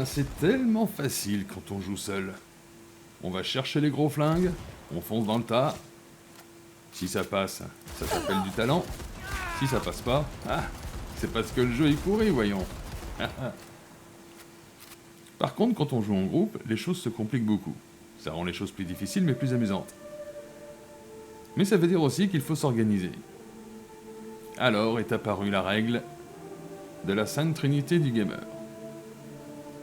c'est tellement facile quand on joue seul. On va chercher les gros flingues, on fonce dans le tas. Si ça passe, ça s'appelle du talent. Si ça passe pas, c'est parce que le jeu est pourri, voyons. Par contre, quand on joue en groupe, les choses se compliquent beaucoup. Ça rend les choses plus difficiles mais plus amusantes. Mais ça veut dire aussi qu'il faut s'organiser. Alors est apparue la règle de la Sainte Trinité du gamer.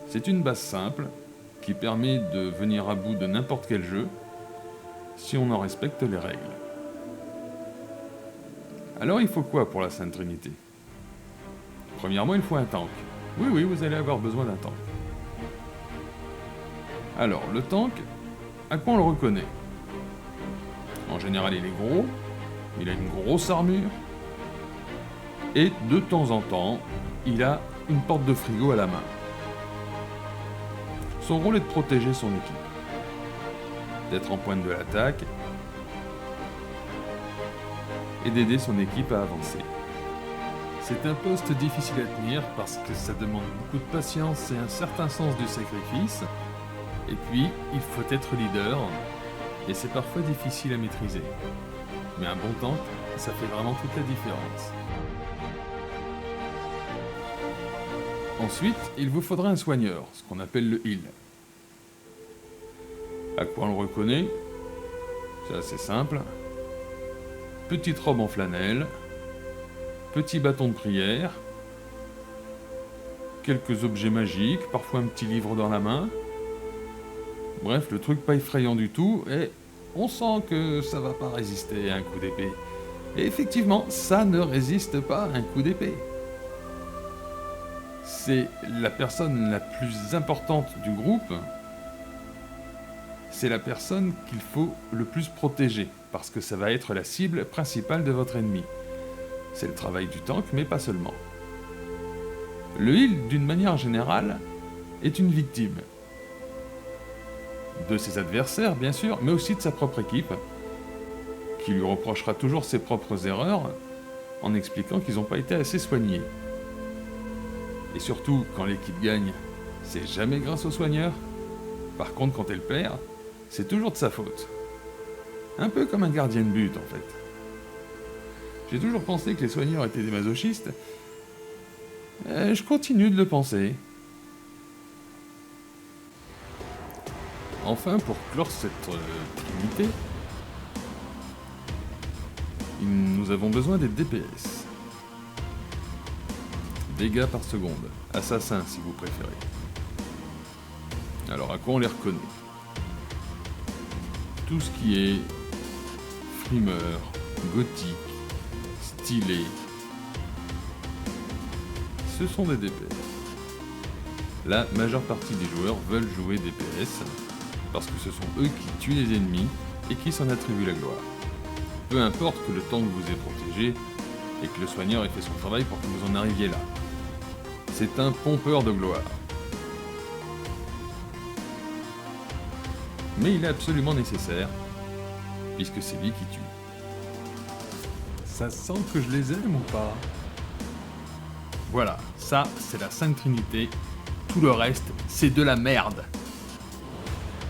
C'est une base simple qui permet de venir à bout de n'importe quel jeu si on en respecte les règles. Alors il faut quoi pour la Sainte Trinité? Premièrement, il faut un tank. Oui, vous allez avoir besoin d'un tank. Alors, le tank, à quoi on le reconnaît? En général, il est gros, il a une grosse armure, et de temps en temps, il a une porte de frigo à la main. Son rôle est de protéger son équipe, d'être en pointe de l'attaque, et d'aider son équipe à avancer. C'est un poste difficile à tenir parce que ça demande beaucoup de patience et un certain sens du sacrifice. Et puis, il faut être leader, et c'est parfois difficile à maîtriser. Mais un bon tank, ça fait vraiment toute la différence. Ensuite, il vous faudra un soigneur, ce qu'on appelle le heal. À quoi on le reconnaît? C'est assez simple. Petite robe en flanelle, petit bâton de prière, quelques objets magiques, parfois un petit livre dans la main. Bref, le truc pas effrayant du tout, et on sent que ça va pas résister à un coup d'épée. Et effectivement, ça ne résiste pas à un coup d'épée. C'est la personne la plus importante du groupe. C'est la personne qu'il faut le plus protéger, parce que ça va être la cible principale de votre ennemi. C'est le travail du tank, mais pas seulement. Le heal, d'une manière générale, est une victime. De ses adversaires, bien sûr, mais aussi de sa propre équipe, qui lui reprochera toujours ses propres erreurs, en expliquant qu'ils n'ont pas été assez soignés. Et surtout, quand l'équipe gagne, c'est jamais grâce au soigneur. Par contre, quand elle perd, c'est toujours de sa faute. Un peu comme un gardien de but, en fait. J'ai toujours pensé que les soigneurs étaient des masochistes. Je continue de le penser. Enfin, pour clore cette unité, nous avons besoin des DPS. Dégâts par seconde. Assassins, si vous préférez. Alors, à quoi on les reconnaît? Tout ce qui est frimeur, gothique, stylé, ce sont des DPS. La majeure partie des joueurs veulent jouer DPS parce que ce sont eux qui tuent les ennemis et qui s'en attribuent la gloire. Peu importe que le tank vous ait protégé et que le soigneur ait fait son travail pour que vous en arriviez là. C'est un pompeur de gloire. Mais il est absolument nécessaire, puisque c'est lui qui tue. Ça sent que je les aime ou pas? Voilà, ça c'est la Sainte Trinité, tout le reste c'est de la merde.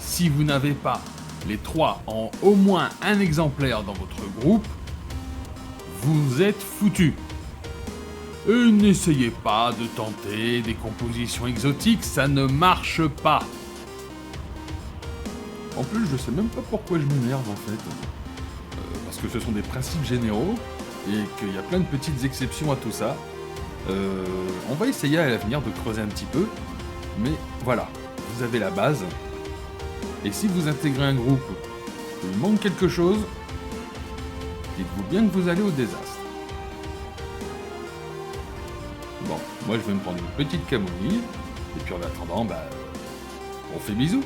Si vous n'avez pas les trois en au moins un exemplaire dans votre groupe, vous êtes foutus. Et n'essayez pas de tenter des compositions exotiques, ça ne marche pas. En plus, je sais même pas pourquoi je m'énerve en fait. Parce que ce sont des principes généraux et qu'il y a plein de petites exceptions à tout ça. On va essayer à l'avenir de creuser un petit peu, mais voilà, vous avez la base. Et si vous intégrez un groupe où il manque quelque chose, dites-vous bien que vous allez au désastre. Bon, moi je vais me prendre une petite camomille, et puis en attendant, on fait bisous.